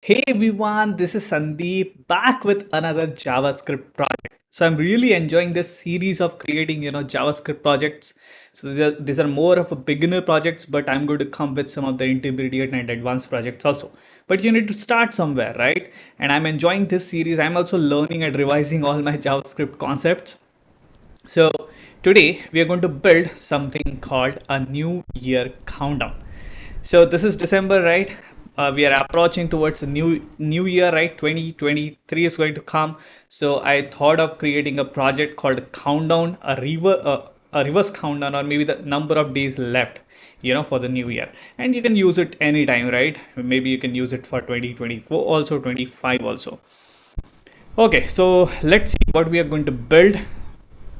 Hey everyone, this is Sandeep back with another JavaScript project. So I'm really enjoying this series of creating, JavaScript projects. So these are more of a beginner projects, but I'm going to come with some of the intermediate and advanced projects also. But you need to start somewhere, right? And I'm enjoying this series. I'm also learning and revising all my JavaScript concepts. So today we are going to build something called a New Year countdown. So this is December, right? We are approaching towards a new year, right? 2023 is going to come. So I thought of creating a project called Countdown, a reverse countdown, or maybe the number of days left, for the new year. And you can use it anytime, right? Maybe you can use it for 2024 also, 25 also. Okay, so let's see what we are going to build.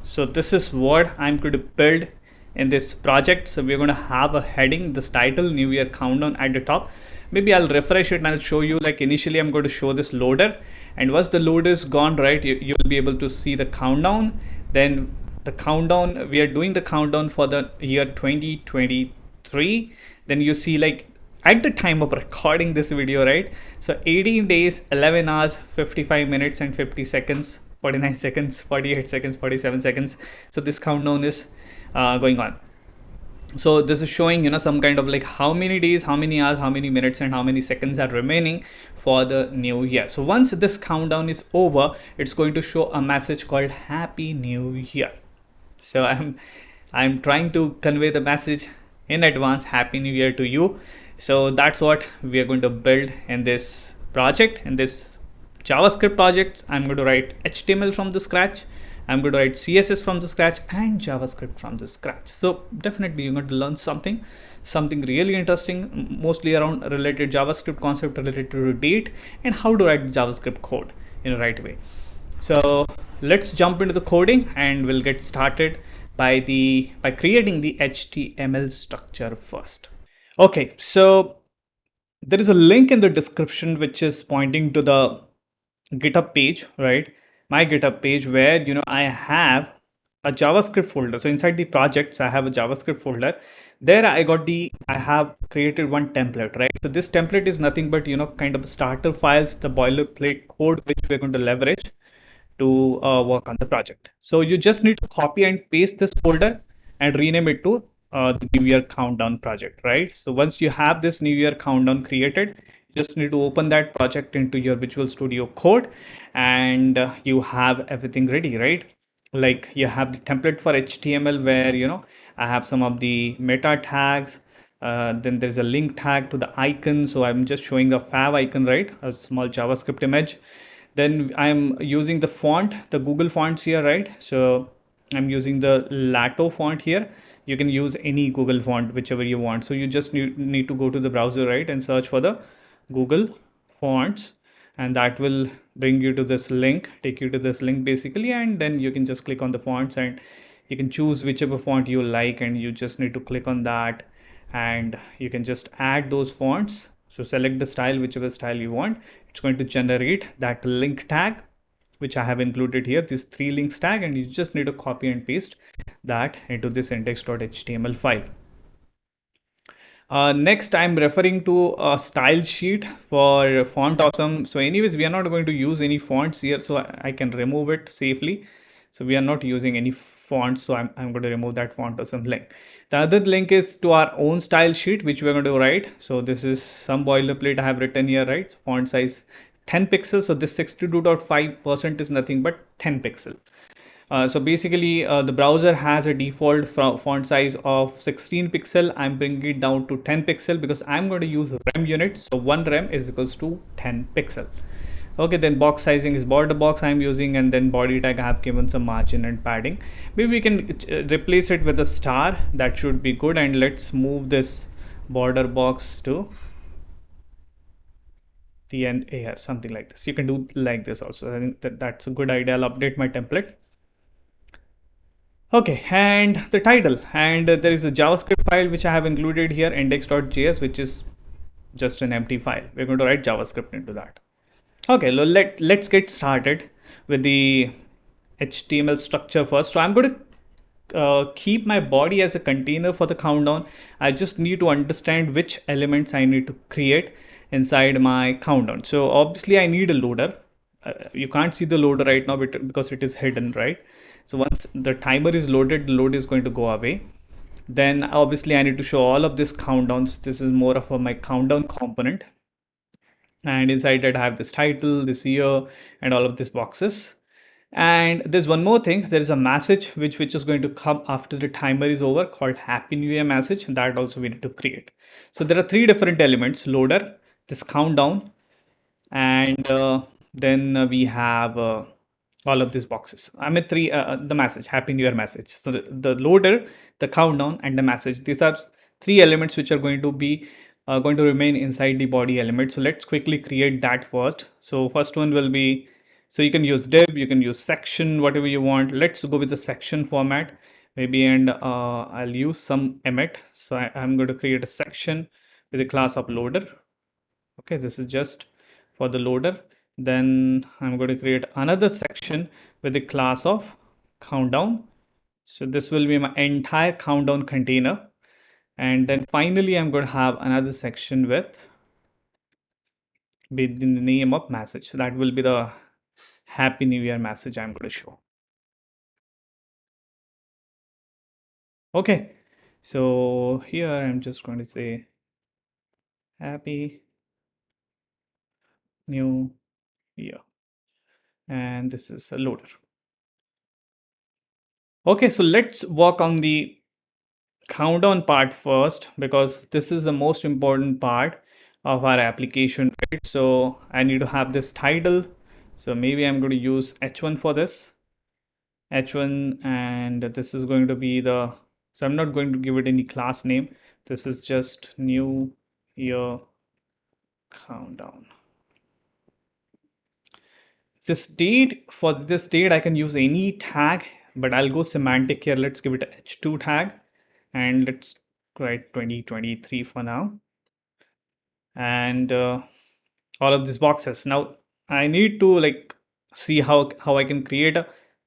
So this is what I'm going to build in this project. So we're going to have a heading, this title, New Year Countdown at the top. Maybe I'll refresh it and I'll show you, like initially I'm going to show this loader, and once the loader is gone, right, you'll be able to see the countdown. Then the countdown, we are doing the countdown for the year 2023. Then you see, like, at the time of recording this video, right, so 18 days, 11 hours, 55 minutes and 50 seconds, 49 seconds, 48 seconds, 47 seconds. So this countdown is going on. So this is showing, some kind of like how many days, how many hours, how many minutes and how many seconds are remaining for the new year. So once this countdown is over, it's going to show a message called Happy New Year. So I'm trying to convey the message in advance, Happy New Year to you. So that's what we are going to build in this project, in this JavaScript projects. I'm going to write HTML from the scratch. I'm going to write CSS from the scratch and JavaScript from the scratch. So definitely you're going to learn something really interesting, mostly around related JavaScript concept related to date and how to write JavaScript code in the right way. So let's jump into the coding and we'll get started by creating the HTML structure first. Okay, so there is a link in the description which is pointing to the GitHub page, right? My GitHub page where, I have a JavaScript folder. So inside the projects, I have a JavaScript folder. There I have created one template, right? So this template is nothing but, kind of starter files, the boilerplate code, which we're going to leverage to work on the project. So you just need to copy and paste this folder and rename it to the New Year Countdown project, right? So once you have this New Year Countdown created, just need to open that project into your Visual Studio Code and you have everything ready, right? Like you have the template for HTML where, I have some of the meta tags. Then there's a link tag to the icon. So I'm just showing the fav icon, right? A small JavaScript image. Then I'm using the font, the Google fonts here, right? So I'm using the Lato font here. You can use any Google font, whichever you want. So you just need to go to the browser, right? And search for the Google fonts, and that will bring you to this link, take you to this link basically, and then you can just click on the fonts and you can choose whichever font you like, and you just need to click on that and you can just add those fonts. So select the style, whichever style you want. It's going to generate that link tag which I have included here, this 3 links tag, and you just need to copy and paste that into this index.html file. Next, I'm referring to a style sheet for Font Awesome. So anyways, we are not going to use any fonts here, so I can remove it safely. So we are not using any fonts, so I'm going to remove that Font Awesome link. The other link is to our own style sheet, which we're going to write. So this is some boilerplate I have written here, right? Font size 10 pixels. So this 62.5% is nothing but 10 pixel. So basically the browser has a default font size of 16 pixel. I'm bringing it down to 10 pixel because I'm going to use rem units. So 1 rem is equals to 10 pixel. Okay, then box sizing is border box I'm using, and then body tag I have given some margin and padding. Maybe we can replace it with a star. That should be good. And let's move this border box to the end here, something like this. You can do like this also. I think that's a good idea. I'll update my template. Okay, and the title, and there is a JavaScript file which I have included here, index.js, which is just an empty file. We're going to write JavaScript into that. Okay, let's get started with the HTML structure first. So I'm going to keep my body as a container for the countdown. I just need to understand which elements I need to create, inside my countdown. So obviously I need a loader. You can't see the loader right now because it is hidden, right? So once the timer is loaded, the load is going to go away. Then obviously I need to show all of this countdowns. This is more of my countdown component. And inside that I have this title, this year, and all of these boxes. And there's one more thing. There is a message which is going to come after the timer is over called Happy New Year message. That also we need to create. So there are three different elements: loader, this countdown, and then we have all of these boxes. I mean three, the message, Happy New Year message. So the loader, the countdown, and the message. These are three elements which are going to remain inside the body element. So let's quickly create that first. So first one will be, so you can use div, you can use section, whatever you want. Let's go with the section format maybe, and I'll use some emit. So I'm going to create a section with a class of loader. Okay, this is just for the loader. Then I'm going to create another section with the class of countdown. So this will be my entire countdown container. And then finally, I'm going to have another section with the name of message. So that will be the Happy New Year message I'm going to show. Okay, so here I'm just going to say Happy New Year. And this is a loader. Okay, so let's work on the countdown part first, because this is the most important part of our application, right? So I need to have this title. So maybe I'm going to use h1 for this, h1, and this is going to be the, so I'm not going to give it any class name. This is just new year countdown. This date, for this date I can use any tag, but I'll go semantic here. Let's give it a h2 tag, and let's write 2023 for now. And all of these boxes. Now I need to like see how I can create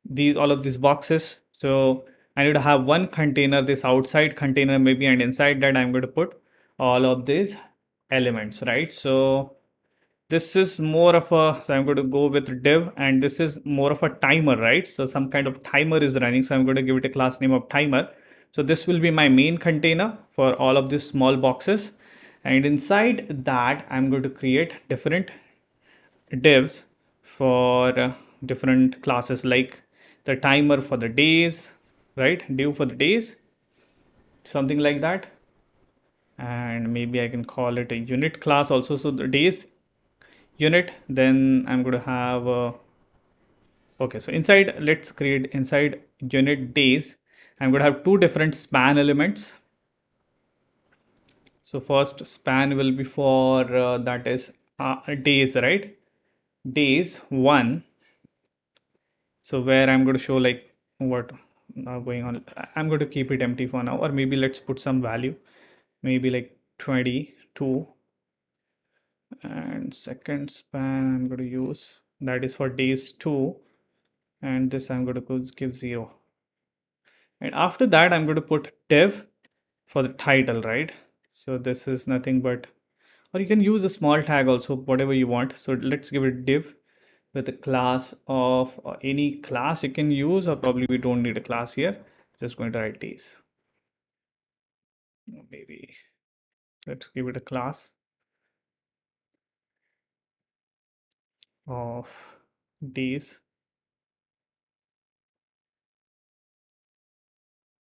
these all of these boxes. So I need to have one container, this outside container maybe, and inside that I'm going to put all of these elements, right? So this is more of a, so I'm going to go with div, and this is more of a timer, right? So some kind of timer is running, so I'm going to give it a class name of timer. So this will be my main container for all of these small boxes, and inside that I'm going to create different divs for different classes, like the timer for the days, right? Div for the days, something like that. And maybe I can call it a unit class also. So the days unit, then I'm going to have okay, so inside, let's create inside unit days, I'm going to have two different span elements. So first span will be for that is days, right? Days one. So where I'm going to show like what now going on. I'm going to keep it empty for now, or maybe let's put some value, maybe like 22. And second span I'm going to use, that is for days 2, and this I'm going to give 0. And after that I'm going to put div for the title, right? So this is nothing but, or you can use a small tag also, whatever you want. So let's give it div with a class of any class you can use, or probably we don't need a class here. Just going to write days. Maybe let's give it a class of days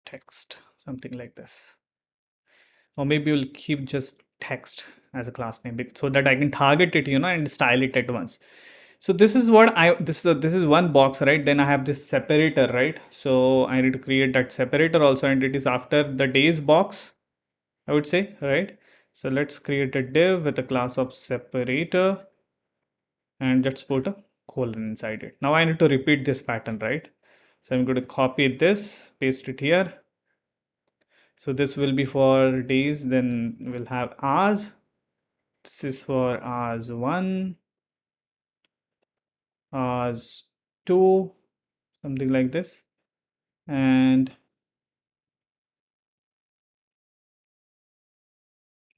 text, something like this. Or maybe we'll keep just text as a class name so that I can target it, and style it at once. So this is what this is one box, right? Then I have this separator, right? So I need to create that separator also, and it is after the days box, I would say, right? So let's create a div with a class of separator, and let's put a colon inside it. Now I need to repeat this pattern, right? So I'm going to copy this, paste it here. So this will be for days, then we'll have hours. This is for hours 1, hours 2, something like this. And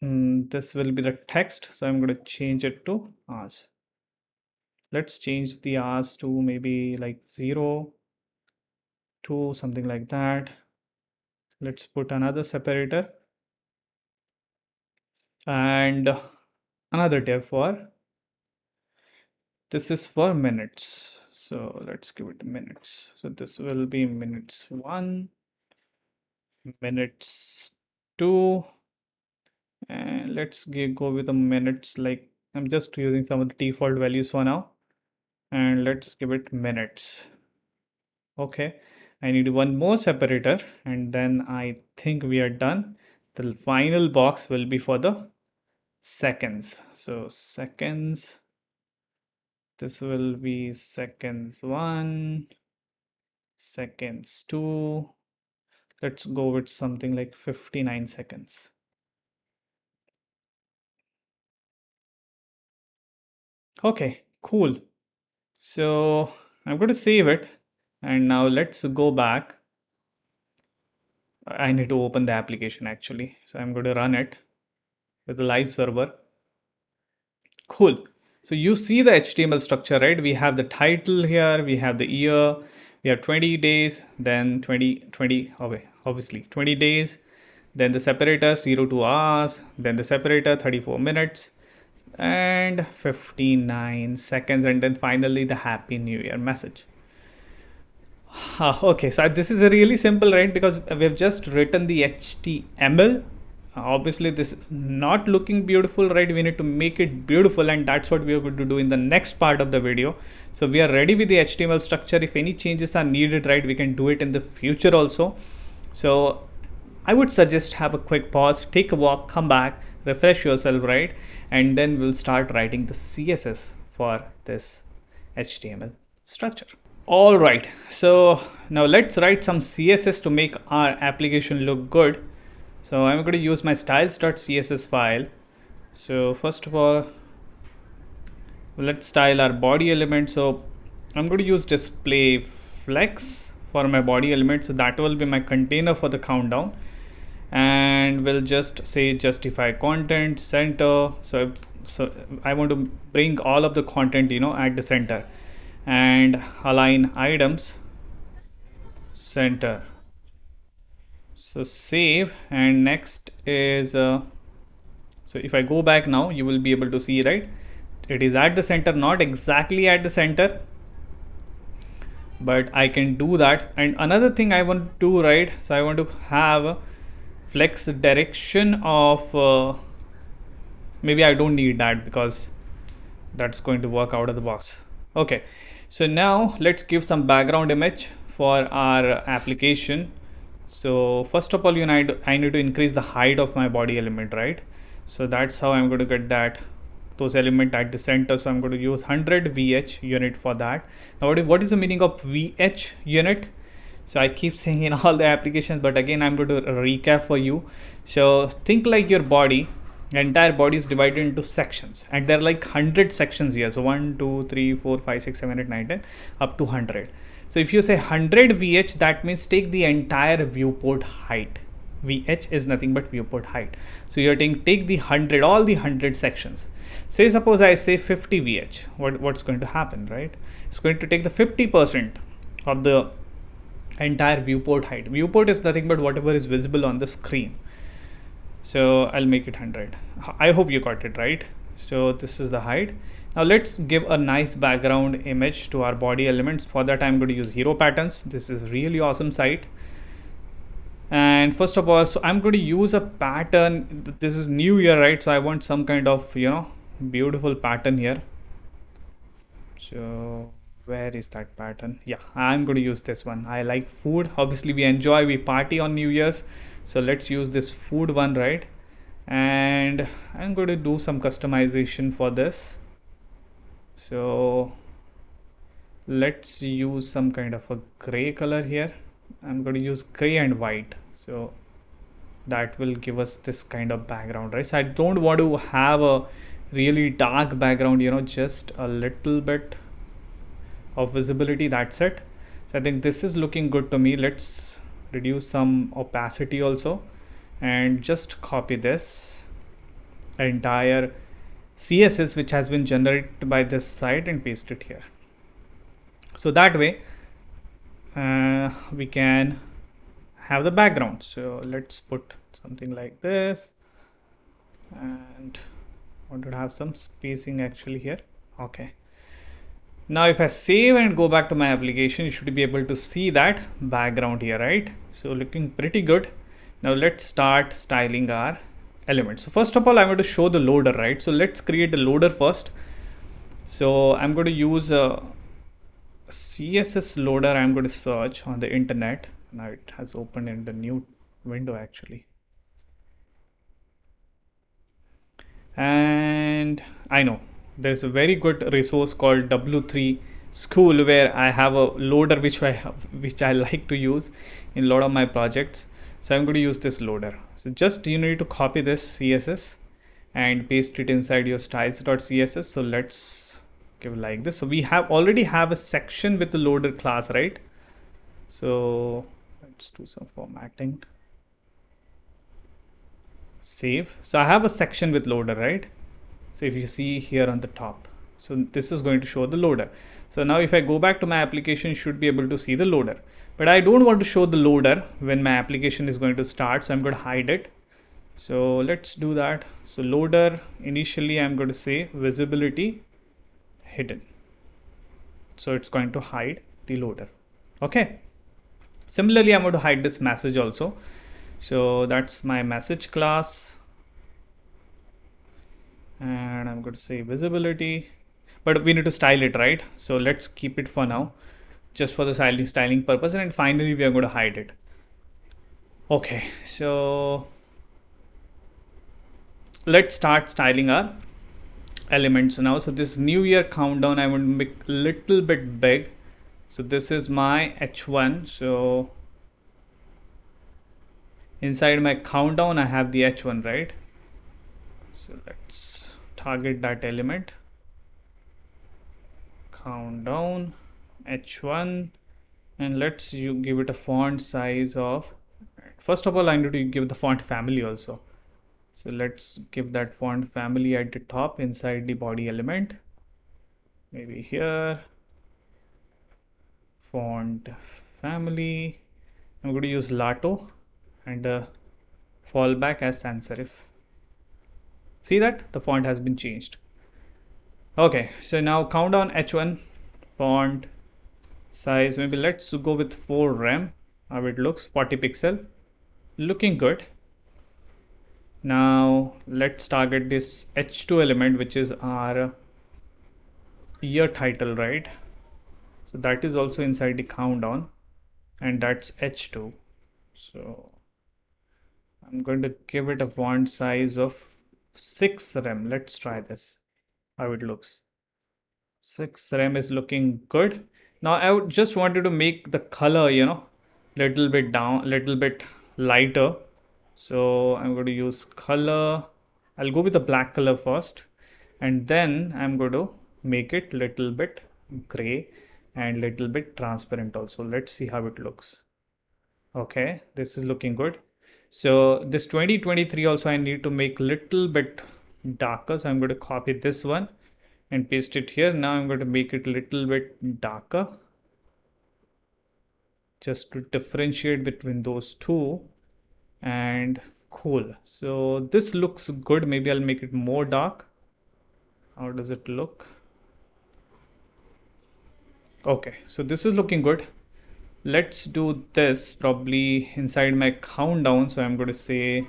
This will be the text, so I'm going to change it to hours. Let's change the hours to maybe like 0 to something like that. Let's put another separator and another div for this is for minutes. So let's give it minutes. So this will be minutes 1, minutes 2, and let's go with the minutes. Like I'm just using some of the default values for now, and let's give it minutes. Okay, I need one more separator, and then I think we are done. The final box will be for the seconds. So seconds, this will be seconds 1, seconds 2. Let's go with something like 59 seconds. Okay, cool. So I'm going to save it, and now let's go back. I need to open the application actually. So I'm going to run it with the live server. Cool. So you see the HTML structure, right? We have the title here, we have the year, we have 20 days, then 20, okay, obviously 20 days, then the separator 0 to hours, then the separator 34 minutes and 59 seconds, and then finally the Happy New Year message. Okay, so this is a really simple, right? Because we've just written the HTML. Obviously this is not looking beautiful, right? We need to make it beautiful, and that's what we are going to do in the next part of the video. So we are ready with the HTML structure. If any changes are needed, right, we can do it in the future also. So I would suggest have a quick pause, take a walk, come back, refresh yourself, right? And then we'll start writing the CSS for this HTML structure. All right, so now let's write some CSS to make our application look good. So I'm going to use my styles.css file. So first of all, let's style our body element. So I'm going to use display flex for my body element. So that will be my container for the countdown. And we'll just say justify content center. So I want to bring all of the content, at the center, and align items center. So save, and next is so if I go back now, you will be able to see, right, it is at the center, not exactly at the center, but I can do that. And another thing I want to do, right, so I want to have flex direction of maybe I don't need that because that's going to work out of the box. Okay, so now let's give some background image for our application. So first of all, I need to increase the height of my body element, right? So that's how I'm going to get those elements at the center. So I'm going to use 100 VH unit for that. Now what is the meaning of VH unit? So I keep saying in all the applications, but again I'm going to recap for you. So think like your body. The entire body is divided into sections, and there are like 100 sections here. So 1, 2, 3, 4, 5, 6, 7, 8, 9, 10 up to 100. So if you say 100 VH, that means take the entire viewport height. VH is nothing but viewport height. So you're take the 100, all the 100 sections. Say suppose I say 50 VH, what's going to happen, right? It's going to take the 50% of the entire viewport height. Viewport is nothing but whatever is visible on the screen. So I'll make it 100. I hope you got it right. So this is the height. Now let's give a nice background image to our body elements. For that I'm going to use hero patterns. This is really awesome site. And first of all, so I'm going to use a pattern. This is new year, right? So I want some kind of, beautiful pattern here. So where is that pattern? Yeah, I'm going to use this one. I like food. Obviously we party on New Year's. So let's use this food one, right? And I'm going to do some customization for this. So let's use some kind of a gray color here. I'm going to use gray and white. So that will give us this kind of background, right? So I don't want to have a really dark background, just a little bit of visibility. That's it. So I think this is looking good to me. Let's reduce some opacity also, and just copy this entire CSS which has been generated by this site and paste it here. So that way we can have the background. So let's put something like this, and I want to have some spacing actually here. Okay. Now if I save and go back to my application, you should be able to see that background here, right? So looking pretty good. Now let's start styling our elements. So first of all, I'm going to show the loader, right? So let's create a loader first. So I'm going to use a CSS loader. I'm going to search on the internet. Now it has opened in the new window actually. And I know there's a very good resource called W3 School where I have a loader which I like to use in a lot of my projects. So I'm going to use this loader. So just you need to copy this CSS and paste it inside your styles.css. So let's give like this. So we already have a section with the loader class, right? So let's do some formatting. Save. So I have a section with loader, right? So if you see here on the top, so this is going to show the loader. So now if I go back to my application, you should be able to see the loader, but I don't want to show the loader when my application is going to start. So I'm going to hide it. So let's do that. So loader, initially I'm going to say visibility hidden. So it's going to hide the loader. Okay. Similarly, I'm going to hide this message also. So that's my message class. And I'm going to say visibility, but we need to style it, right? So let's keep it for now, just for the styling purpose. And finally, we are going to hide it. Okay, so let's start styling our elements now. So this new year countdown, I want to make a little bit big. So this is my H1. So inside my countdown, I have the H1, right? So let's target that element, countdown H1, and let's give it a font size of, first of all I need to give the font family also. So let's give that font family at the top inside the body element, maybe here, font family. I'm going to use Lato and fallback as sans serif. See that the font has been changed. Okay, so now countdown H1, font size, maybe let's go with 4 rem. How it looks, 40 pixel, looking good. Now let's target this H2 element, which is our year title, right? So that is also inside the countdown, and that's H2. So I'm going to give it a font size of 6 rem. Let's try this, how it looks. 6 rem is looking good. Now I would just wanted to make the color, little bit down, little bit lighter. So I'm going to use color. I'll go with the black color first, and then I'm going to make it little bit gray and little bit transparent also. Let's see how it looks. Okay, this is looking good. So this 2023 also I need to make little bit darker. So I'm going to copy this one and paste it here. Now I'm going to make it little bit darker, just to differentiate between those two. And cool. So this looks good. Maybe I'll make it more dark. How does it look? Okay, so this is looking good. Let's do this probably inside my countdown. So I'm going to say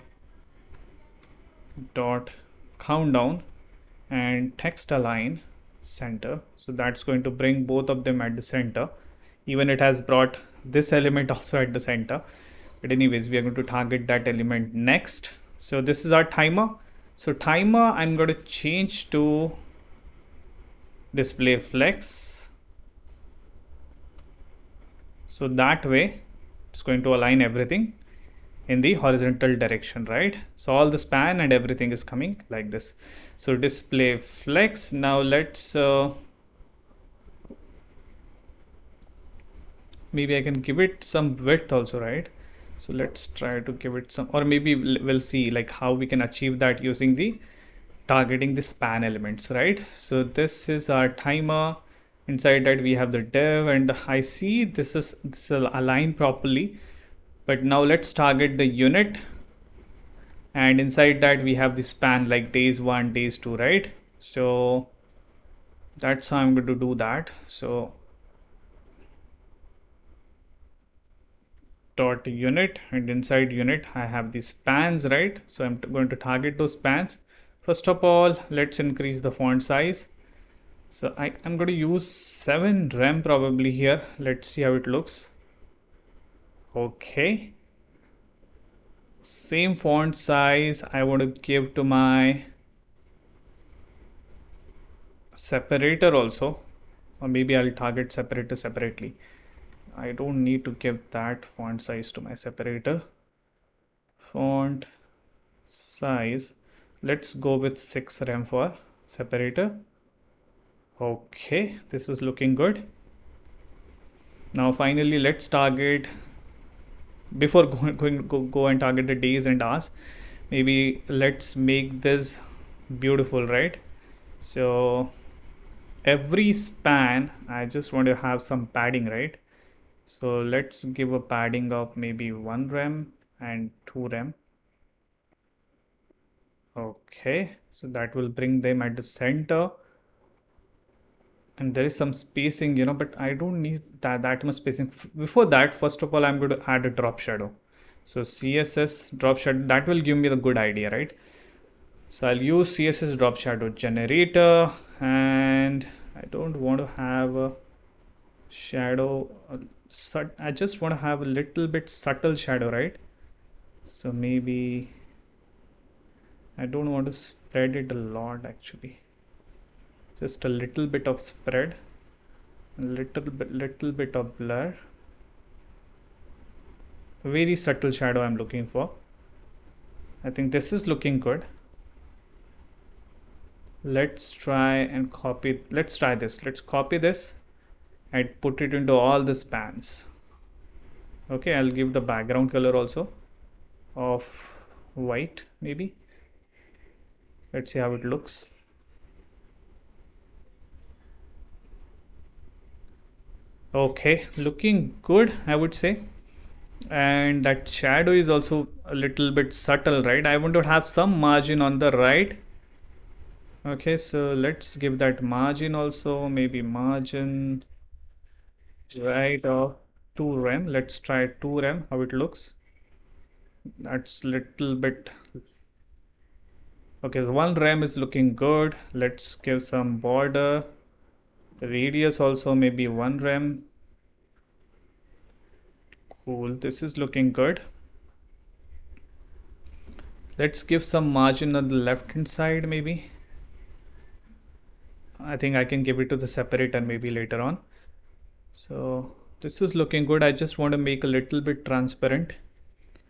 dot countdown and text align center. So that's going to bring both of them at the center. Even it has brought this element also at the center. But anyways, we are going to target that element next. So this is our timer. So timer, I'm going to change to display flex. So that way it's going to align everything in the horizontal direction, right? So all the span and everything is coming like this. So display flex. Now let's maybe I can give it some width also, right? So let's try to give it some, or maybe we'll see like how we can achieve that using the targeting the span elements, right? So this is our timer. Inside that we have the div, and I see this is aligned properly. But now let's target the unit, and inside that we have the span like days 1, days 2, right? So that's how I'm going to do that. So dot unit, and inside unit I have the spans, right? So I'm going to target those spans. First of all, let's increase the font size. So I'm going to use 7 rem probably here. Let's see how it looks. Okay, same font size I want to give to my separator also, or maybe I'll target separator separately. I don't need to give that font size to my separator. Font size, let's go with 6 rem for separator. Okay, this is looking good. Now finally let's target, before go and target the days and hours, maybe let's make this beautiful, right? So every span I just want to have some padding, right? So let's give a padding of maybe 1 rem and 2 rem. Okay, so that will bring them at the center, and there is some spacing, but I don't need that much spacing. Before that, first of all, I'm going to add a drop shadow. So CSS drop shadow, that will give me the good idea, right? So I'll use CSS drop shadow generator, and I don't want to have a shadow. I just want to have a little bit subtle shadow, right? So maybe I don't want to spread it a lot actually. Just a little bit of spread, a little bit of blur. A very subtle shadow I'm looking for. I think this is looking good. Let's try and copy. Let's try this. Let's copy this and put it into all the spans. Okay, I'll give the background color also of white maybe. Let's see how it looks. Okay, looking good, I would say. And that shadow is also a little bit subtle, right? I want to have some margin on the right. Okay, so let's give that margin also, maybe margin right of 2 rem. Let's try 2 rem, how it looks. That's little bit. Okay, 1 rem is looking good. Let's give some border. Radius also maybe 1 rem. Cool, this is looking good. Let's give some margin on the left hand side maybe. I think I can give it to the separator maybe later on. So this is looking good. I just want to make a little bit transparent.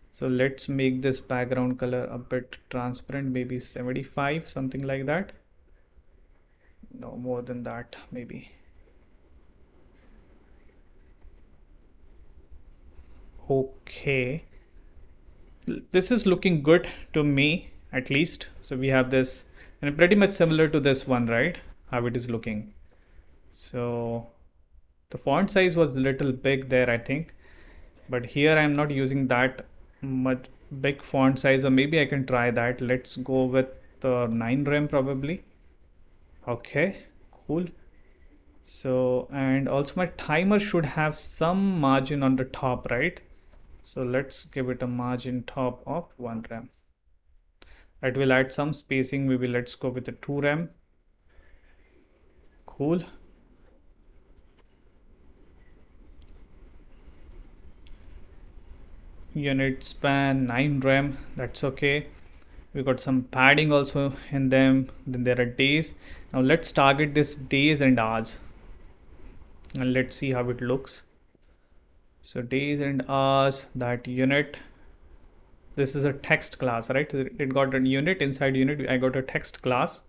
So let's make this background color a bit transparent, maybe 75, something like that. No more than that, maybe. Okay, this is looking good to me at least. So we have this, and pretty much similar to this one, right? How it is looking. So the font size was a little big there, I think, but here I'm not using that much big font size, or maybe I can try that. Let's go with 9 rem probably. Okay, cool. So, and also my timer should have some margin on the top, right? So let's give it a margin top of 1 rem. That will add some spacing. Maybe let's go with the 2 rem. Cool. Unit span 9 rem, that's okay. We got some padding also in them. Then there are days. Now let's target this days and hours, and let's see how it looks. So days and hours, that unit, this is a text class, right? It got a unit. Inside unit I got a text class.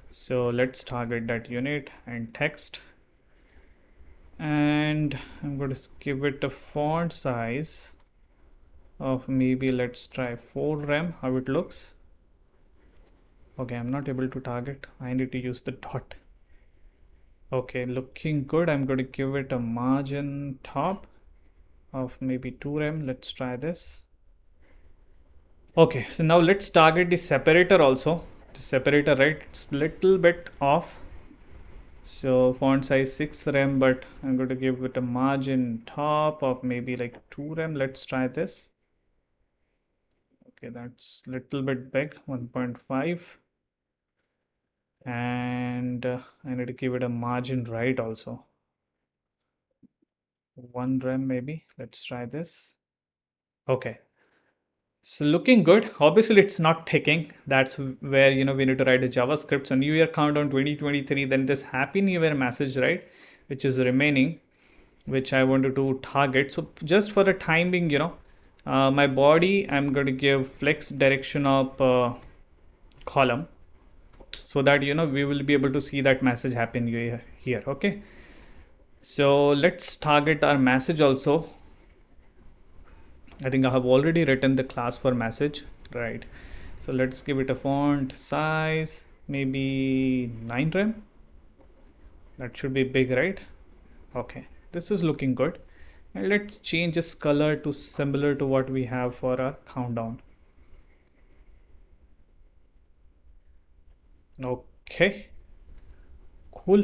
So let's target that unit and text, and I'm going to give it a font size of maybe, let's try 4 rem, how it looks. Okay, I'm not able to target. I need to use the dot. Okay, looking good. I'm going to give it a margin top of maybe 2 rem. Let's try this. Okay, so now let's target the separator also. The separator, right? It's little bit off. So font size 6 rem, but I'm going to give it a margin top of maybe like 2 rem. Let's try this. Okay, that's little bit big, 1.5. And I need to give it a margin right also. 1 rem maybe. Let's try this. Okay. So looking good. Obviously, it's not ticking. That's where we need to write a JavaScript. So New Year countdown 2023. Then this Happy New Year message, right, which is remaining, which I wanted to target. So just for the time being, my body, I'm going to give flex direction of column, so that we will be able to see that message Happy New Year here. Okay. So let's target our message also. I think I have already written the class for message, right? So let's give it a font size, maybe 9 rem. That should be big, right? Okay, this is looking good. And let's change this color to similar to what we have for our countdown. Okay, cool.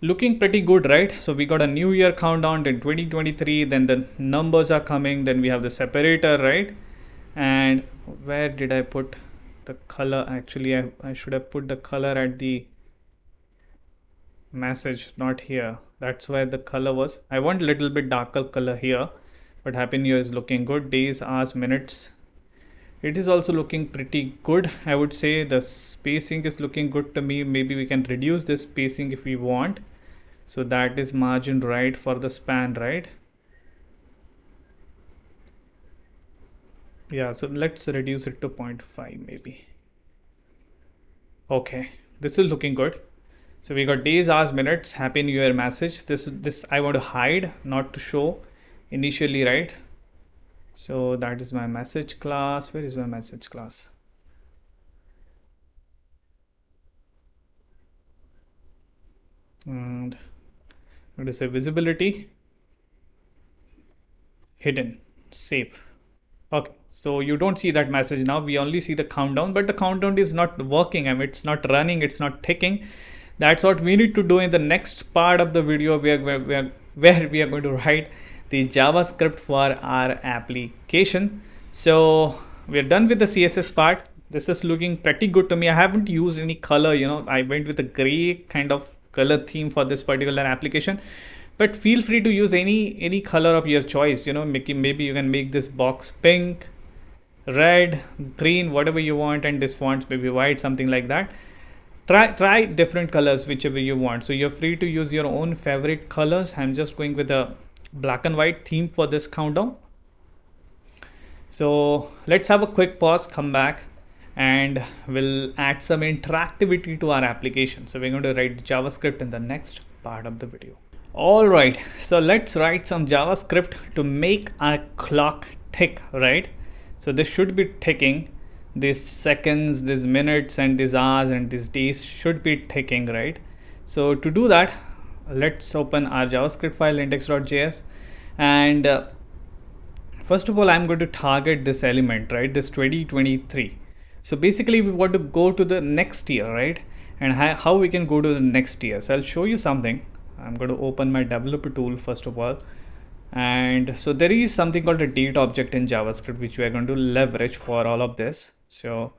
Looking pretty good, right? So we got a New Year countdown in 2023, then the numbers are coming, then we have the separator, right? And where did I put the color? Actually, I should have put the color at the message, not here. That's where the color was. I want a little bit darker color here, but Happy New Year is looking good. Days, hours, minutes. It is also looking pretty good. I would say the spacing is looking good to me. Maybe we can reduce this spacing if we want. So that is margin right for the span, right? Yeah, so let's reduce it to 0.5 maybe. Okay, this is looking good. So we got days, hours, minutes, Happy New Year message. This I want to hide, not to show initially, right? So that is my message class. Where is my message class? And I'm going to say visibility, hidden, save. Okay, so you don't see that message now. We only see the countdown, but the countdown is not working. I mean, it's not running, it's not ticking. That's what we need to do in the next part of the video, where we are going to write the JavaScript for our application. So we're done with the CSS part. This is looking pretty good to me. I haven't used any color, I went with a gray kind of color theme for this particular application, but feel free to use any color of your choice. Maybe you can make this box pink, red, green, whatever you want, and this font maybe white, something like that. Try different colors, whichever you want. So you're free to use your own favorite colors. I'm just going with a black and white theme for this countdown. So let's have a quick pause, come back, and we'll add some interactivity to our application. So we're going to write JavaScript in the next part of the video. All right, so let's write some JavaScript to make our clock tick, right? So this should be ticking. These seconds, these minutes, and these hours, and these days should be ticking, right? So to do that, let's open our JavaScript file, index.js, and first of all, I'm going to target this element, right? This 2023. So basically, we want to go to the next year, right? And how we can go to the next year. So I'll show you something. I'm going to open my developer tool first of all. And so there is something called a date object in JavaScript, which we are going to leverage for all of this. So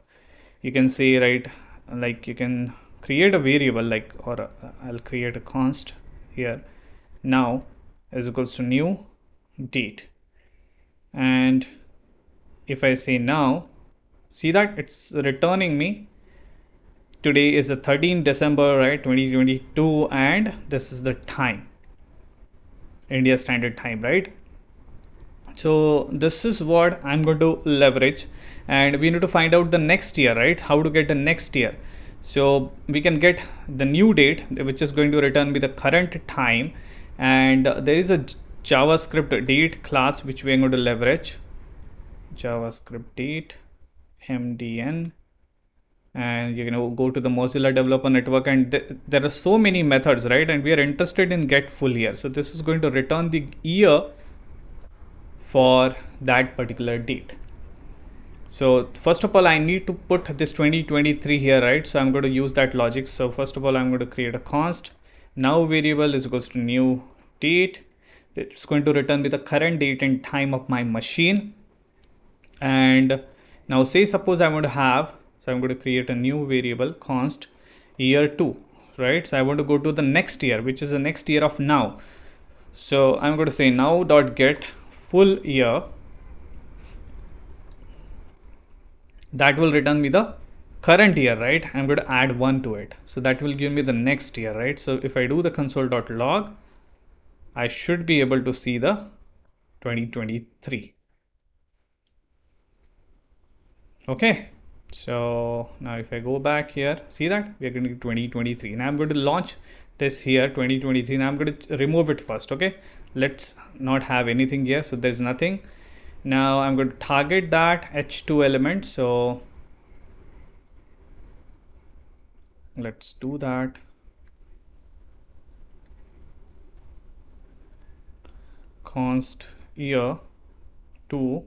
you can see, right, like you can create a variable like, or I'll create a const here. Now is equals to new date. And if I say now, see that it's returning me. Today is the 13th December, right, 2022, and this is the time, India Standard Time, right? So this is what I'm going to leverage, and we need to find out the next year, right? How to get the next year. So we can get the new date, which is going to return me the current time, and there is a JavaScript date class which we are going to leverage. JavaScript date, MDN, and you can go to the Mozilla Developer Network, and there are so many methods, right? And we are interested in get full year. So this is going to return the year for that particular date. So first of all, I need to put this 2023 here, right? So I'm going to use that logic. So first of all, I'm going to create a const. Now variable is equals to new date. It's going to return with the current date and time of my machine. And now say suppose I want to have, so I'm going to create a new variable const year 2, right? So I want to go to the next year, which is the next year of now. So I'm going to say now dot get full year. That will return me the current year, right? I'm going to add 1 to it. So that will give me the next year, right? So if I do the console.log, I should be able to see the 2023. Okay. So now if I go back here, see that we are going to 2023. Now I'm going to launch this here 2023. Now I'm going to remove it first. Okay. Let's not have anything here. So there's nothing. Now I'm going to target that h2 element. So let's do that. Const year 2,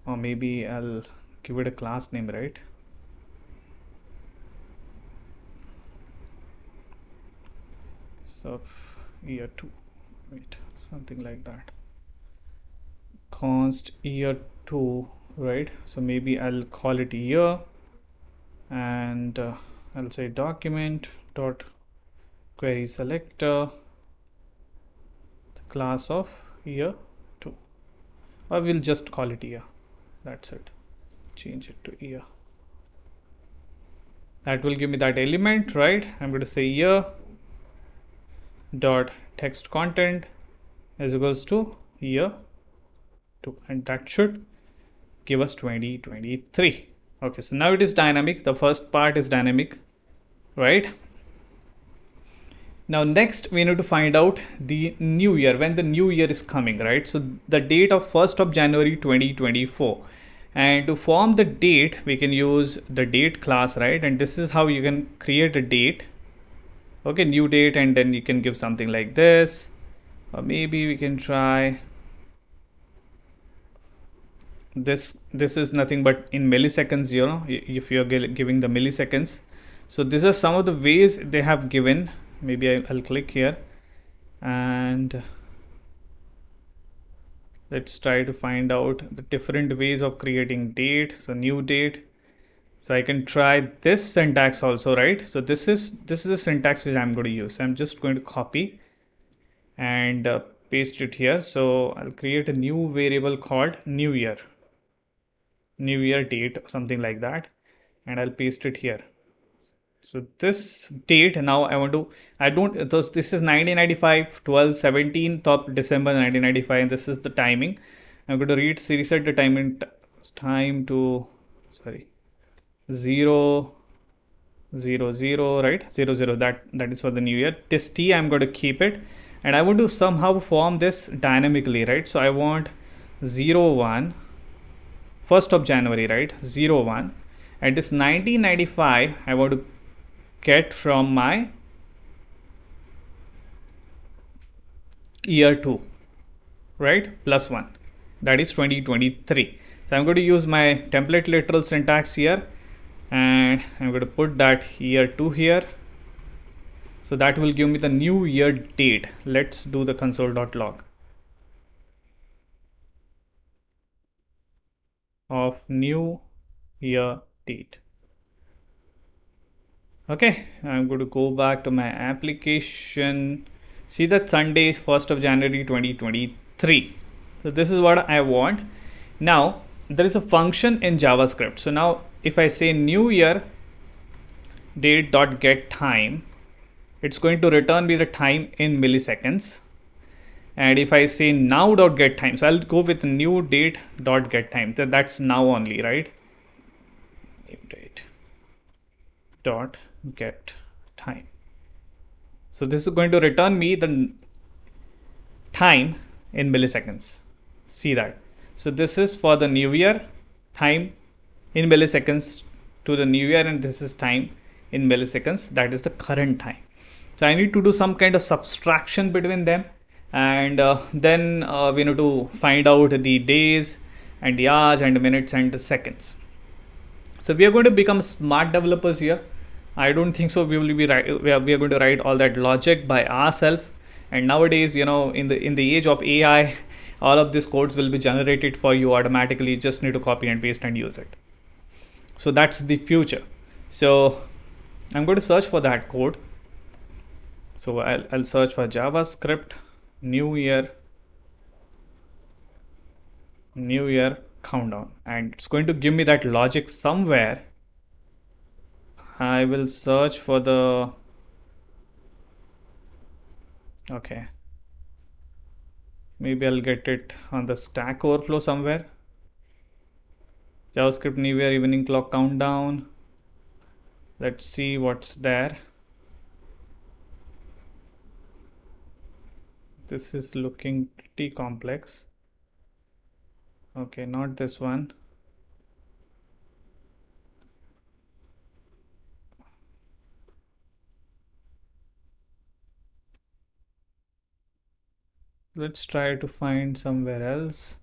or maybe I'll give it a class name, right? So year 2, wait, something like that. Const year 2, right? So maybe I'll call it year, and I'll say document dot query selector, the class of year 2, or we'll just call it year. That's it. Change it to year. That will give me that element, right? I'm going to say year dot text content is equals to year 2, and that should give us 2023. Okay, so now it is dynamic. The first part is dynamic, right? Now next we need to find out the new year, when the new year is coming, right? So the date of 1st of January 2024. And to form the date, we can use the date class, right? And this is how you can create a date. Okay, new date, and then you can give something like this, or maybe we can try this. This is nothing but in milliseconds, you know, if you're giving the milliseconds. So these are some of the ways they have given. Maybe I'll click here and let's try to find out the different ways of creating date. So new date. So I can try this syntax also, right? So this is the syntax which I'm going to use. I'm just going to copy and paste it here. So I'll create a new variable called new year date, something like that, and I'll paste it here. So this date, now this is 1995, 17th of December 1995, and this is the timing. I'm going to reset the time to, sorry, 0 0 0, right? 0 0, that is for the new year. This t I'm going to keep it, and I want to somehow form this dynamically, right? So I want 0 1, 1st of January, right? 0 1, and this 1995 I want to get from my year 2, right? Plus 1, that is 2023. So I'm going to use my template literal syntax here, and I'm going to put that year 2 here. So that will give me the new year date. Let's do the console.log of new year date. Okay, I'm going to go back to my application. See that Sunday is 1st of January 2023. So this is what I want. Now there is a function in JavaScript. So now if I say new year date dot get time, it's going to return me the time in milliseconds. And if I say now dot get time, so I'll go with new date dot get time. That's now only, right? New date dot get time. So this is going to return me the time in milliseconds. See that? So this is for the new year, time in milliseconds to the new year, and this is time in milliseconds. That is the current time. So I need to do some kind of subtraction between them, and then we need to find out the days and the hours and the minutes and the seconds. So we are going to become smart developers here. I don't think so. We will be we are going to write all that logic by ourselves. And nowadays, in the age of AI, all of these codes will be generated for you automatically. You just need to copy and paste and use it. So that's the future. So I'm going to search for that code. So I'll search for JavaScript New Year countdown, and it's going to give me that logic somewhere. I will search for the okay, maybe I'll get it on the Stack Overflow somewhere. JavaScript New Year evening clock countdown. Let's see what's there. This is looking pretty complex. Okay, not this one. Let's try to find somewhere else.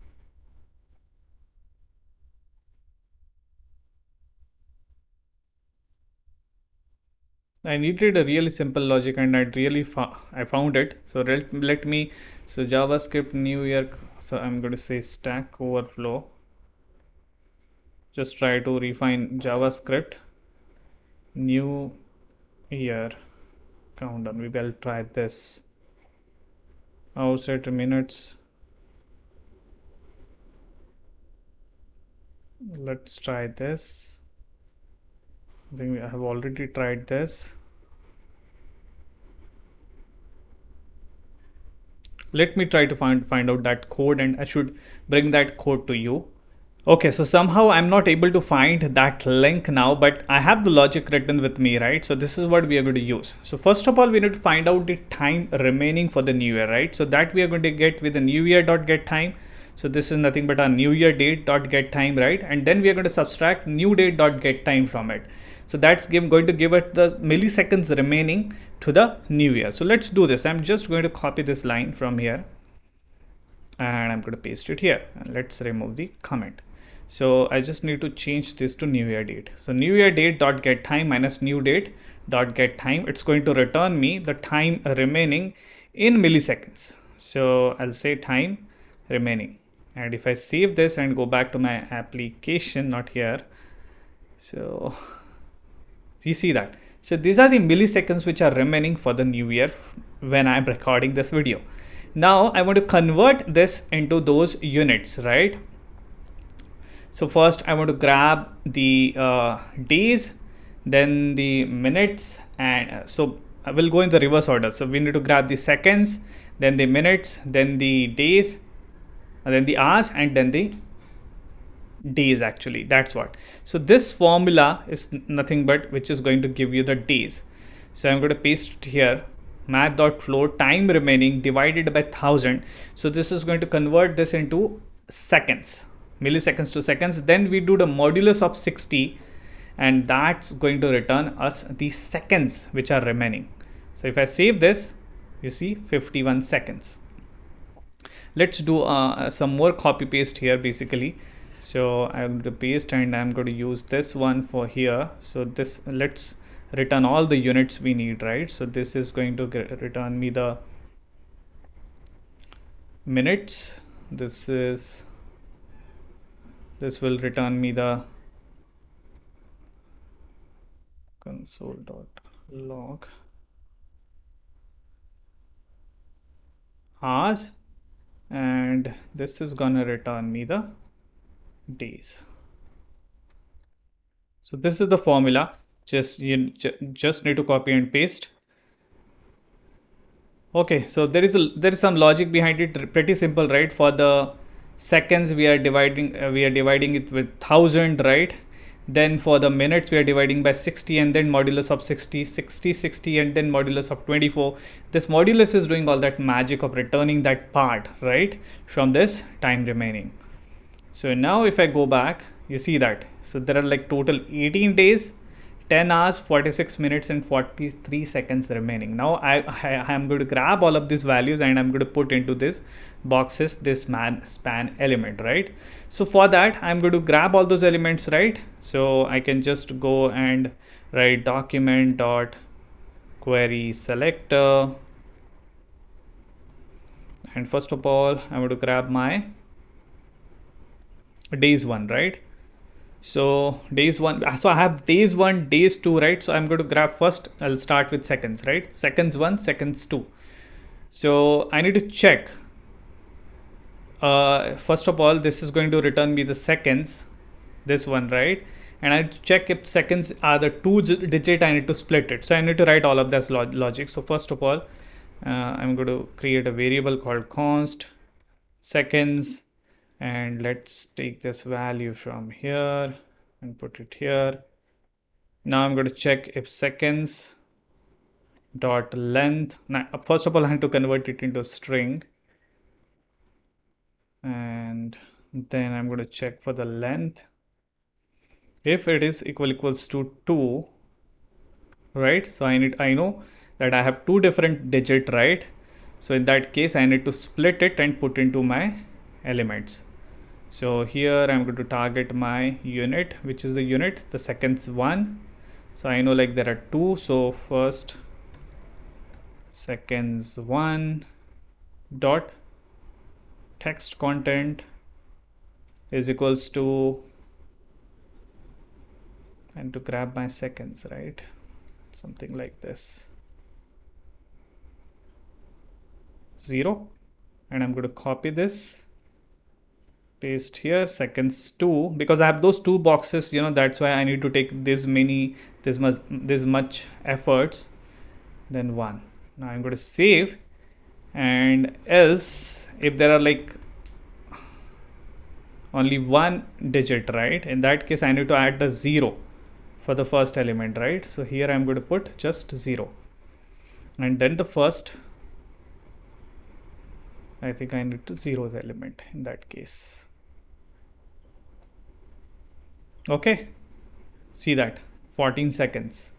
I needed a really simple logic, and I found it. So let me, so JavaScript New Year, so I'm going to say Stack Overflow. Just try to refine JavaScript New Year countdown. Maybe I'll try this. I'll set minutes. Let's try this. I think I have already tried this. Let me try to find out that code, and I should bring that code to you. Okay, so somehow I'm not able to find that link now, but I have the logic written with me, right? So this is what we are going to use. So first of all, we need to find out the time remaining for the new year, right? So that we are going to get with the new year.get time. So this is nothing but our new year date.get time, right? And then we are going to subtract new date.get time from it. So that's going to give it the milliseconds remaining to the new year. So let's do this. I'm just going to copy this line from here, and I'm going to paste it here, and let's remove the comment. So I just need to change this to new year date. So new year date dot get time minus new date dot get time. It's going to return me the time remaining in milliseconds. So I'll say time remaining. And if I save this and go back to my application, not here. So you see that. So these are the milliseconds which are remaining for the new year when I'm recording this video. Now I want to convert this into those units, right? So first I want to grab the days, then the minutes, and so I will go in the reverse order. So we need to grab the seconds, then the minutes, then the days, and then the hours, and then the days actually. That's what. So this formula is nothing but which is going to give you the days. So I'm going to paste it here. Math.flow time remaining divided by 1000. So this is going to convert this into seconds. Milliseconds to seconds. Then we do the modulus of 60, and that's going to return us the seconds which are remaining. So if I save this, you see 51 seconds. Let's do some more copy paste here basically. So I'm going to paste, and I'm going to use this one for here. So this, let's return all the units we need, right? So this is going to return me the minutes. This will return me the console.log hours, and this is gonna return me the days. So this is the formula. You just need to copy and paste. Okay, so there is some logic behind it. Pretty simple, right? For the seconds we are dividing it with 1000, right? Then for the minutes we are dividing by 60, and then modulus of 60, 60, 60, and then modulus of 24. This modulus is doing all that magic of returning that part, right, from this time remaining. So now if I go back, you see that So there are like total 18 days, 10 hours, 46 minutes and 43 seconds remaining. Now I am going to grab all of these values and I'm going to put into this boxes, this span element, right? So for that, I'm going to grab all those elements, right? So I can just go and write document dot query selector. And first of all, I'm going to grab my days one, right? So days one, so I have days one, days two, right? So I'm going to grab first, I'll start with seconds, right? Seconds one, seconds two. So I need to check. First of all, this is going to return me the seconds, this one, right? And I check if seconds are the two digit, I need to split it. So I need to write all of this logic. So first of all, I'm going to create a variable called const seconds. And let's take this value from here and put it here. Now I'm going to check if seconds dot length. Now, first of all, I have to convert it into a string. And then I'm going to check for the length. If it is equals to 2, right? So I know that I have two different digit, right? So in that case, I need to split it and put into my elements. So here I'm going to target my unit, which is the unit, the seconds one. So I know like there are two. So first seconds one dot text content is equals to, and to grab my seconds, right? Something like this, 0. And I'm going to copy this, paste here, seconds 2, because I have those two boxes, you know, that's why I need to take this much efforts, then 1. Now I'm going to save, and else if there are like only one digit, right? In that case, I need to add the 0 for the first element, right? So here I'm going to put just 0. And then the first, I think I need to 0 the element in that case. Okay, see that 14 seconds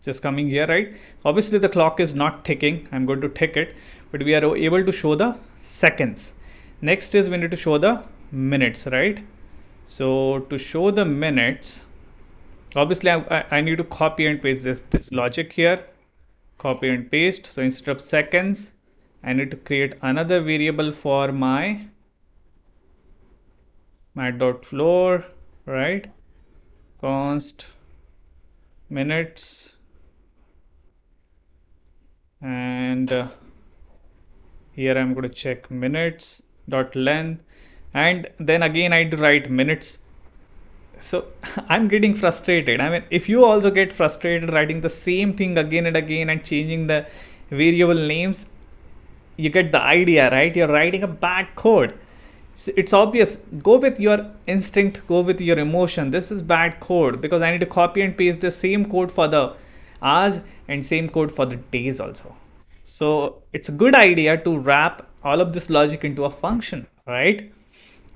just coming here, right? Obviously the clock is not ticking. I'm going to tick it, but we are able to show the seconds. Next is we need to show the minutes, right? So to show the minutes, obviously I need to copy and paste this logic here, copy and paste. So instead of seconds, I need to create another variable for my mat.floor, right? Const minutes, and here I'm going to check minutes dot length, and then again I need to write minutes. So I'm getting frustrated. I mean, if you also get frustrated writing the same thing again and again and changing the variable names, you get the idea, right? You're writing a bad code. So it's obvious. Go with your instinct, go with your emotion. This is bad code because I need to copy and paste the same code for the hours and same code for the days also. So it's a good idea to wrap all of this logic into a function, right?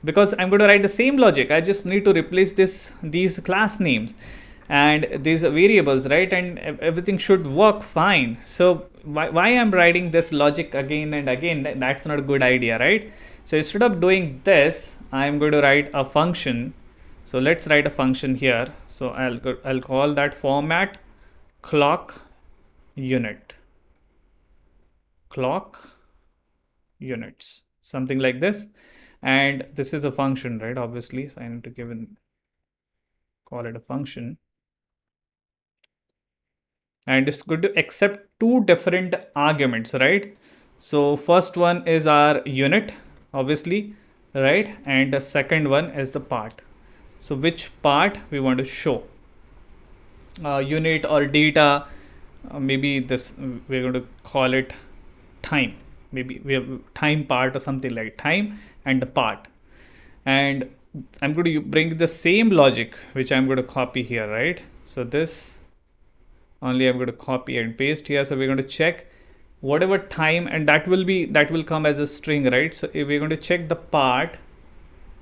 Because I'm going to write the same logic. I just need to replace these class names and these variables, right? And everything should work fine. So why I'm writing this logic again and again? That's not a good idea, right? So instead of doing this, I'm going to write a function. So let's write a function here. So I'll call that format clock unit, clock units, something like this. And this is a function, right? Obviously, so I need to call it a function. And it's going to accept two different arguments, right? So first one is our unit, obviously, right? And the second one is the part. So which part we want to show, unit or data, maybe this, we're going to call it time. Maybe we have time part or something like time and the part. And I'm going to bring the same logic, which I'm going to copy here, right? So this only I'm going to copy and paste here. So we're going to check whatever time, and that will come as a string, right? So if we're going to check the part,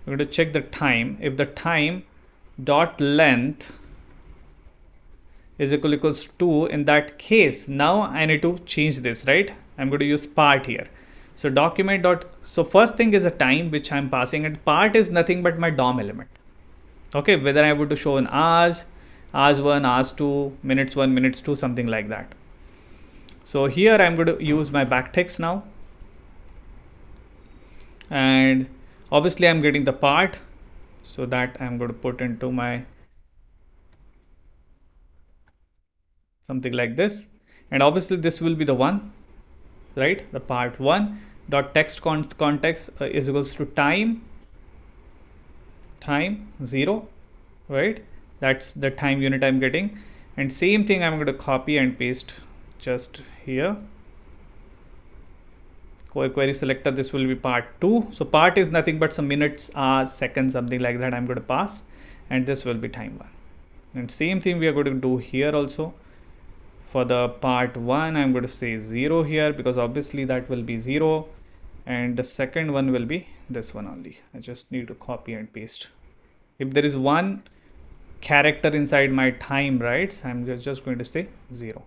we're going to check the time. If the time dot length is equals to, in that case, now I need to change this, right? I'm going to use part here. So document dot, so first thing is a time which I'm passing, and part is nothing but my DOM element. Okay, whether I want to show an hours 1, hours 2, minutes 1, minutes 2, something like that. So here I'm going to use my backticks now. And obviously I'm getting the part, so that I'm going to put into my something like this. And obviously this will be the one, right? The part 1 dot text context is equals to time 0, right? That's the time unit I'm getting. And same thing I'm going to copy and paste just here. Query selector, this will be part 2. So part is nothing but some minutes, hours, seconds, something like that I'm going to pass, and this will be time 1. And same thing we are going to do here also. For the part 1 I'm going to say 0 here, because obviously that will be 0, and the second one will be this one only. I just need to copy and paste. If there is one character inside my time, right, so I'm just going to say 0.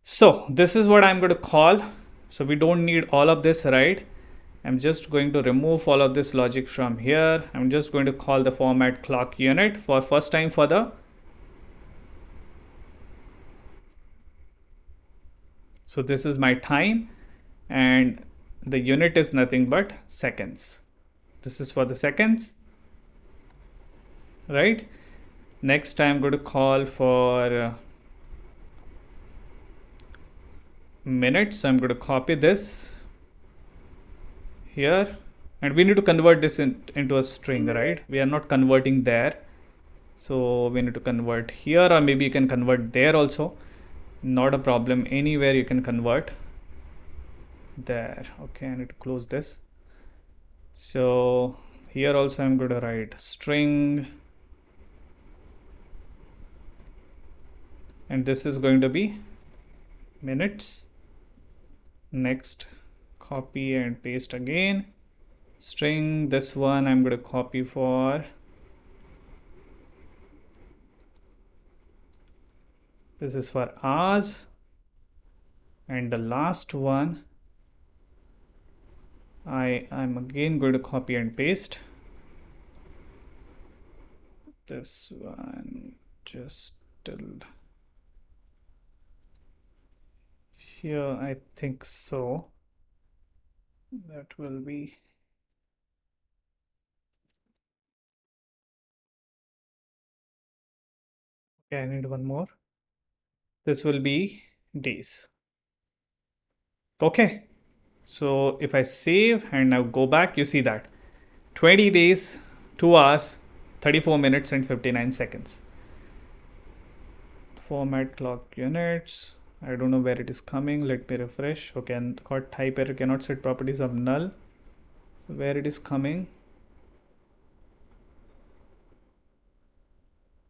So this is what I'm going to call. So we don't need all of this, right? I'm just going to remove all of this logic from here. I'm just going to call the format clock unit for first time for the, so this is my time, and the unit is nothing but seconds. This is for the seconds, right? Next I'm going to call for minutes. So I'm going to copy this here, and we need to convert this into a string, right? We are not converting there, so we need to convert here, or maybe you can convert there also, not a problem. Anywhere you can convert there. Okay, I need to close this. So here also I'm going to write string, and this is going to be minutes. Next, copy and paste again, string. This one I'm going to copy for, this is for hours, and the last one I'm again going to copy and paste this one just till here. I think so. That will be, okay, I need one more. This will be days. Okay, so if I save and now go back, you see that 20 days, 2 hours, 34 minutes and 59 seconds. Format clock units, I don't know where it is coming. Let me refresh. Okay, and got type error, cannot set properties of null. So where it is coming,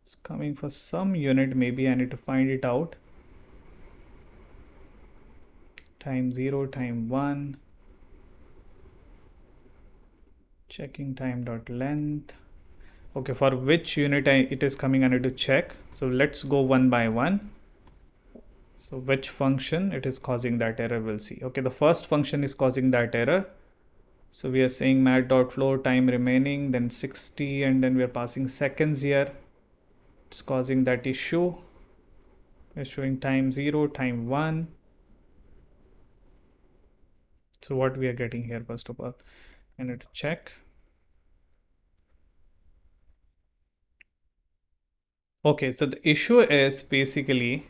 it's coming for some unit. Maybe I need to find it out. Time 0, time 1, checking time dot length. Okay, for which unit it is coming, I need to check. So let's go one by one. So which function it is causing that error, we'll see. Okay, the first function is causing that error. So we are saying mat.flow time remaining, then 60, and then we are passing seconds here. It's causing that issue. We're showing time 0, time 1. So what we are getting here, first of all, I need to check. Okay, so the issue is basically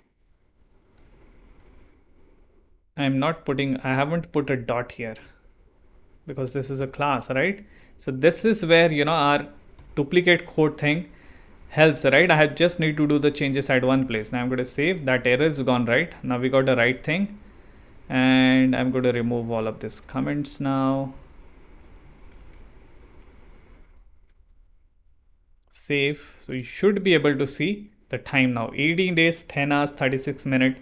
I haven't put a dot here because this is a class, right? So this is where, you know, our duplicate code thing helps, right? I just need to do the changes at one place. Now I'm going to save. That error is gone, right? Now we got the right thing, and I'm going to remove all of these comments now. Save. So you should be able to see the time now. 18 days, 10 hours, 36 minutes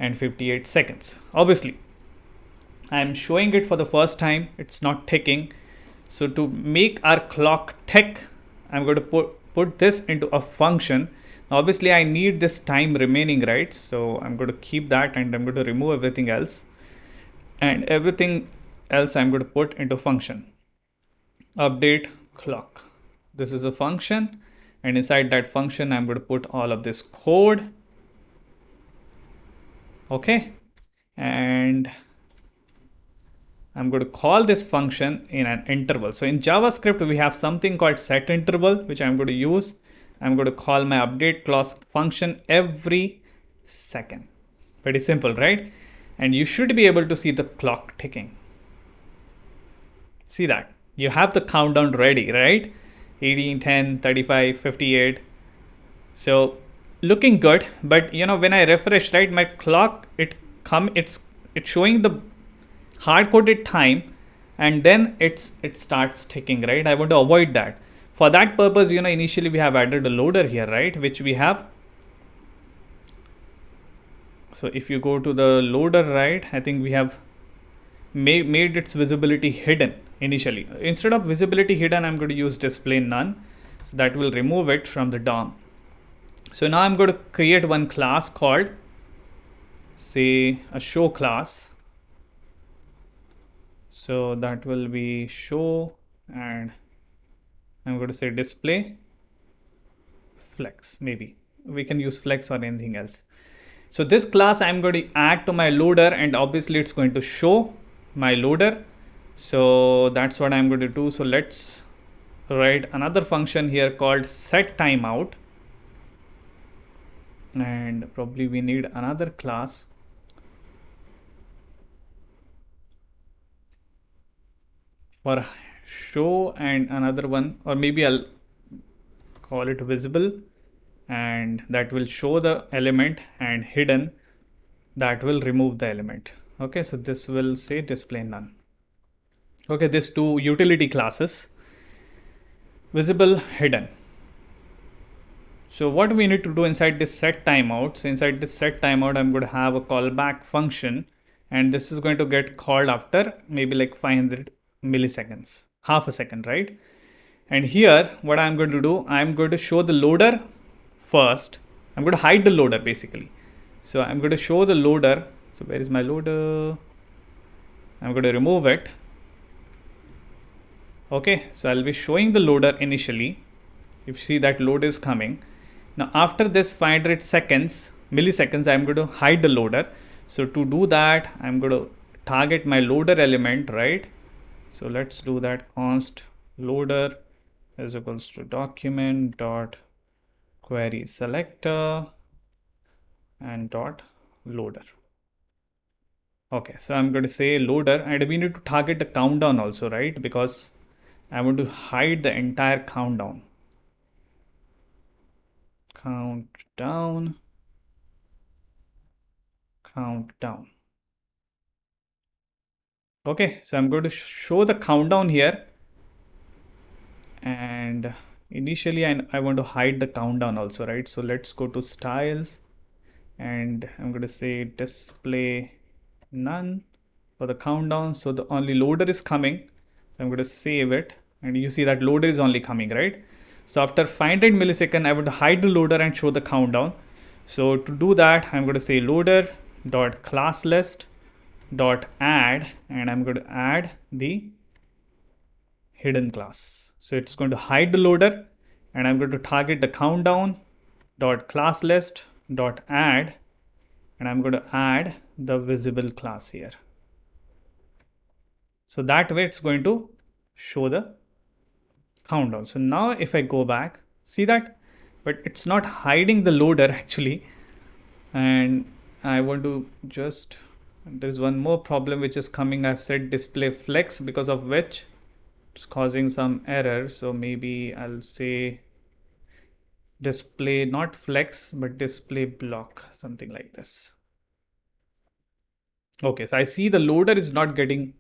and 58 seconds. Obviously, I'm showing it for the first time. It's not ticking. So to make our clock tick, I'm going to put this into a function. Now, obviously I need this time remaining, right? So I'm going to keep that and I'm going to remove everything else, and everything else I'm going to put into function. Update clock. This is a function, and inside that function I'm going to put all of this code. Okay, and I'm going to call this function in an interval. So in JavaScript, we have something called set interval, which I'm going to use. I'm going to call my update clock function every second. Pretty simple, right? And you should be able to see the clock ticking. See that? You have the countdown ready, right? 18, 10, 35, 58. So looking good, but when I refresh, right, my clock, it's showing the hard-coded time, and then it starts ticking, right? I want to avoid that. For that purpose, initially we have added a loader here, right, which we have. So if you go to the loader, right, I think we have made its visibility hidden initially. Instead of visibility hidden, I'm going to use display none. So that will remove it from the DOM. So now I'm going to create one class called, say, a show class. So that will be show, and I'm going to say display flex. Maybe we can use flex or anything else. So this class I'm going to add to my loader, and obviously it's going to show my loader. So that's what I'm going to do. So let's write another function here called set timeout, and probably we need another class for show, and another one, or maybe I'll call it visible, and that will show the element, and hidden, that will remove the element. Okay, so this will say display none. Okay, these two utility classes, visible, hidden. So what we need to do inside this set timeout, so inside this set timeout, I'm going to have a callback function, and this is going to get called after maybe like 500 milliseconds, half a second, right? And here, what I'm going to do, I'm going to show the loader first. I'm going to hide the loader basically. So I'm going to show the loader. So where is my loader? I'm going to remove it. Okay, so I'll be showing the loader initially. If you see that load is coming. Now after this 500 milliseconds, I'm going to hide the loader. So to do that, I'm going to target my loader element, right? So let's do that. Const loader is equals to document dot query selector and dot loader. Okay, so I'm going to say loader, and we need to target the countdown also, right? Because I want to hide the entire countdown. Countdown. Okay, so I'm going to show the countdown here, and initially I want to hide the countdown also, right? So let's go to styles, and I'm going to say display none for the countdown. So the only loader is coming. So I'm going to save it, and you see that loader is only coming, right? So after 500 milliseconds, I want to hide the loader and show the countdown. So to do that, I'm going to say loader dot class list dot add, and I'm going to add the hidden class. So it's going to hide the loader, and I'm going to target the countdown dot class list dot add, and I'm going to add the visible class here. So that way it's going to show the countdown. So now if I go back, see that, but it's not hiding the loader actually. And I want to just, there's one more problem which is coming. I've said display flex, because of which it's causing some error. So maybe I'll say display not flex but display block, something like this. Okay, so I see the loader is not getting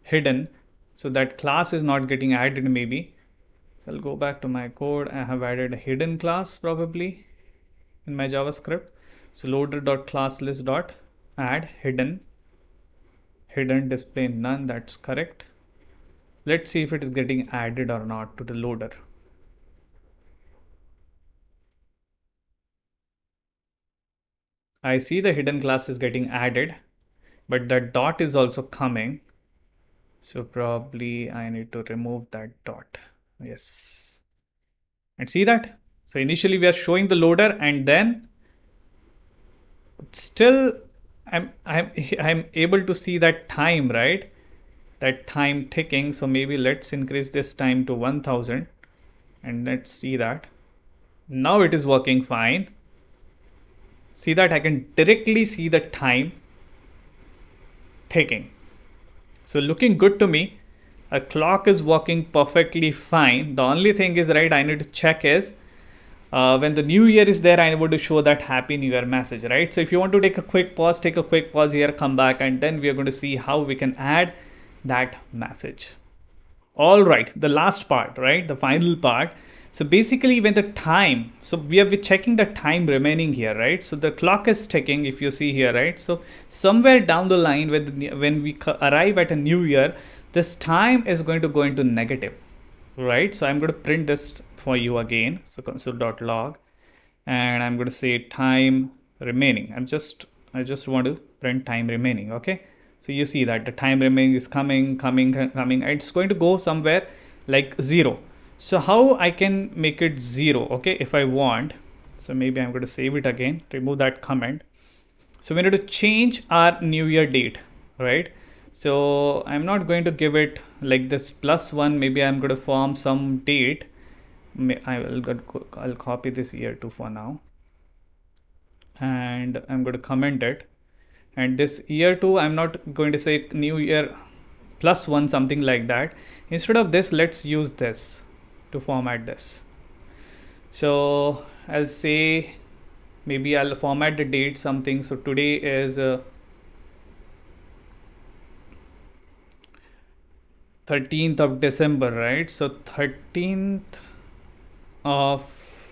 hidden, so that class is not getting added maybe. So I'll go back to my code. I have added a hidden class probably in my JavaScript. So loader.classlist.add hidden display none. That's correct. Let's see if it is getting added or not to the loader. I see the hidden class is getting added, but the dot is also coming. So probably I need to remove that dot. Yes. And see that? So initially we are showing the loader, and then still I'm able to see that time, right? That time ticking. So maybe let's increase this time to 1000 and let's see that. Now it is working fine. See that I can directly see the time ticking. So looking good to me. A clock is working perfectly fine. The only thing is, right, I need to check is when the new year is there, I want to show that happy new year message, right? So if you want to take a quick pause, take a quick pause here, come back, and then we are going to see how we can add that message. All right, the last part, right? The final part. So basically when the time, so we are checking the time remaining here, right? So the clock is ticking, if you see here, right? So somewhere down the line when we arrive at a new year, this time is going to go into negative, right? So I'm going to print this for you again. So console.log, and I'm going to say time remaining. I just want to print time remaining. Okay. So you see that the time remaining is coming. It's going to go somewhere like 0. So how I can make it 0? Okay. If I want, so maybe I'm going to save it again, remove that comment. So we need to change our new year date, right? So I'm not going to give it like this +1. Maybe I'm going to form some date. I'll copy this year 2 for now, and I'm going to comment it. And this year 2, I'm not going to say new year +1, something like that. Instead of this, let's use this to format this. So I'll say, maybe I'll format the date something. So today is 13th of December, right? So 13th of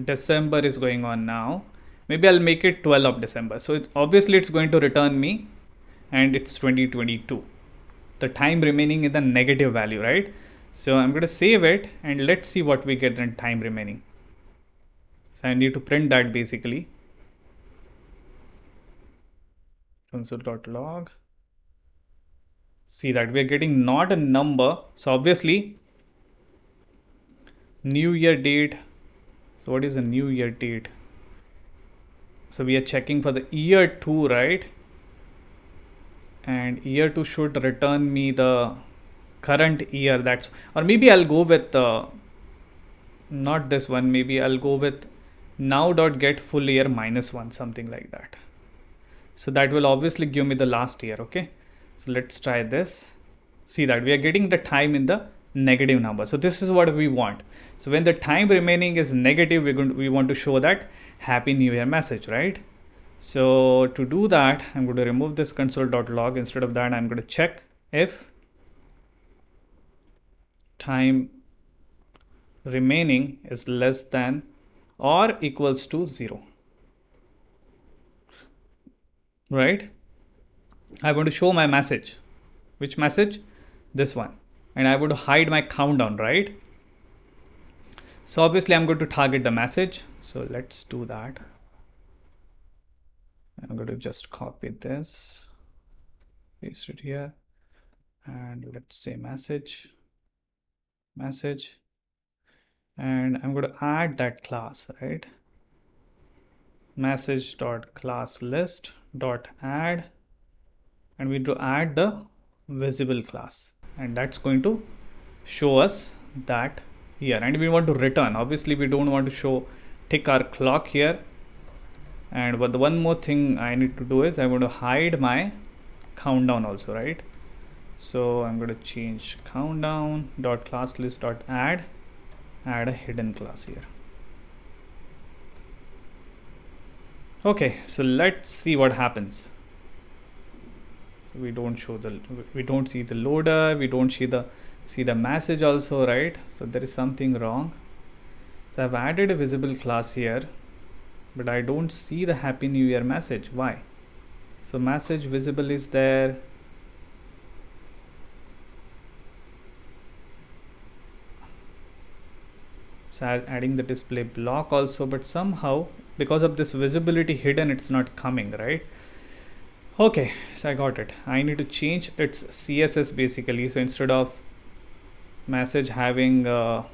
December is going on now. Maybe I'll make it 12th of December. So obviously it's going to return me, and it's 2022. The time remaining is the negative value, right? So I'm going to save it, and let's see what we get in time remaining. So I need to print that basically. Console.log. See that we are getting not a number. So obviously new year date. So what is a new year date? So we are checking for the year 2, right? And year 2 should return me the current year. That's, or maybe I'll go with not this one. Maybe I'll go with now.get full year -1, something like that. So that will obviously give me the last year. Okay. So let's try this. See that we are getting the time in the negative number. So this is what we want. So when the time remaining is negative, we want to show that happy new year message, right? So to do that, I'm going to remove this console.log. Instead of that, I'm going to check if time remaining is less than or equals to 0, right? I want to show my message. Which message? This one. And I want to hide my countdown, right? So obviously I'm going to target the message. So let's do that. I'm going to just copy this, paste it here, and let's say message, and I'm going to add that class, right? Message.classList.add, and we need to add the visible class, and that's going to show us that here. And we want to return. Obviously we don't want to show tick our clock here. And but the one more thing I need to do is I want to hide my countdown also, right? So I'm going to change countdown.classList.add, add a hidden class here. Okay, so let's see what happens. So we don't see the loader, we don't see the message also, right? So there is something wrong. So I've added a visible class here, but I don't see the happy new year message. Why? So message visible is there. So adding the display block also, but somehow because of this visibility hidden, it's not coming, right? Okay, so I got it. I need to change its CSS basically. So instead of message having the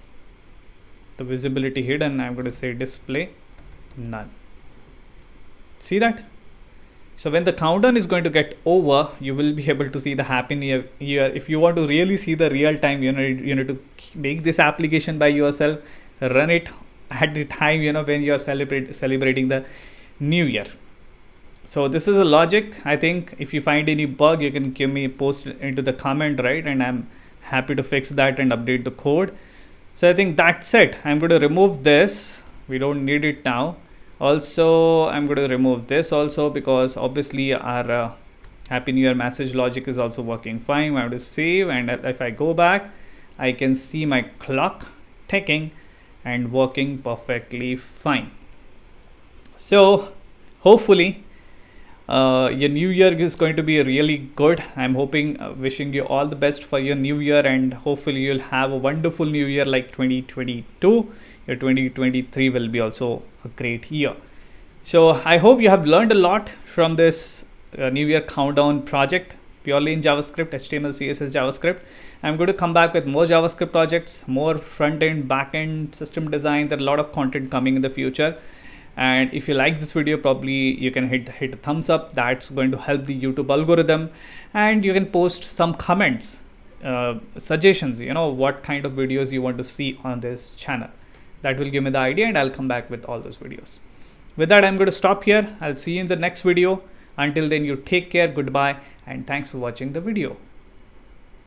visibility hidden, I'm going to say display none. See that? So when the countdown is going to get over, you will be able to see the happy new year. If you want to really see the real time, you need to make this application by yourself, run it at the time, when you are celebrating the new year. So this is a logic. I think if you find any bug, you can give me a post into the comment, right? And I'm happy to fix that and update the code. So I think that's it. I'm going to remove this. We don't need it now. Also, I'm going to remove this also because obviously our Happy New Year message logic is also working fine. I have to save, and if I go back, I can see my clock ticking and working perfectly fine. So hopefully your new year is going to be really good. I'm hoping, wishing you all the best for your new year, and hopefully you'll have a wonderful new year like 2022. Your 2023 will be also a great year. So I hope you have learned a lot from this new year countdown project purely in JavaScript, HTML, CSS, JavaScript. I'm going to come back with more JavaScript projects, more front end, back end, system design. There are a lot of content coming in the future. And if you like this video, probably you can hit a thumbs up. That's going to help the YouTube algorithm. And you can post some comments, suggestions, what kind of videos you want to see on this channel. That will give me the idea, and I'll come back with all those videos. With that, I'm going to stop here. I'll see you in the next video. Until then, you take care, goodbye, and thanks for watching the video.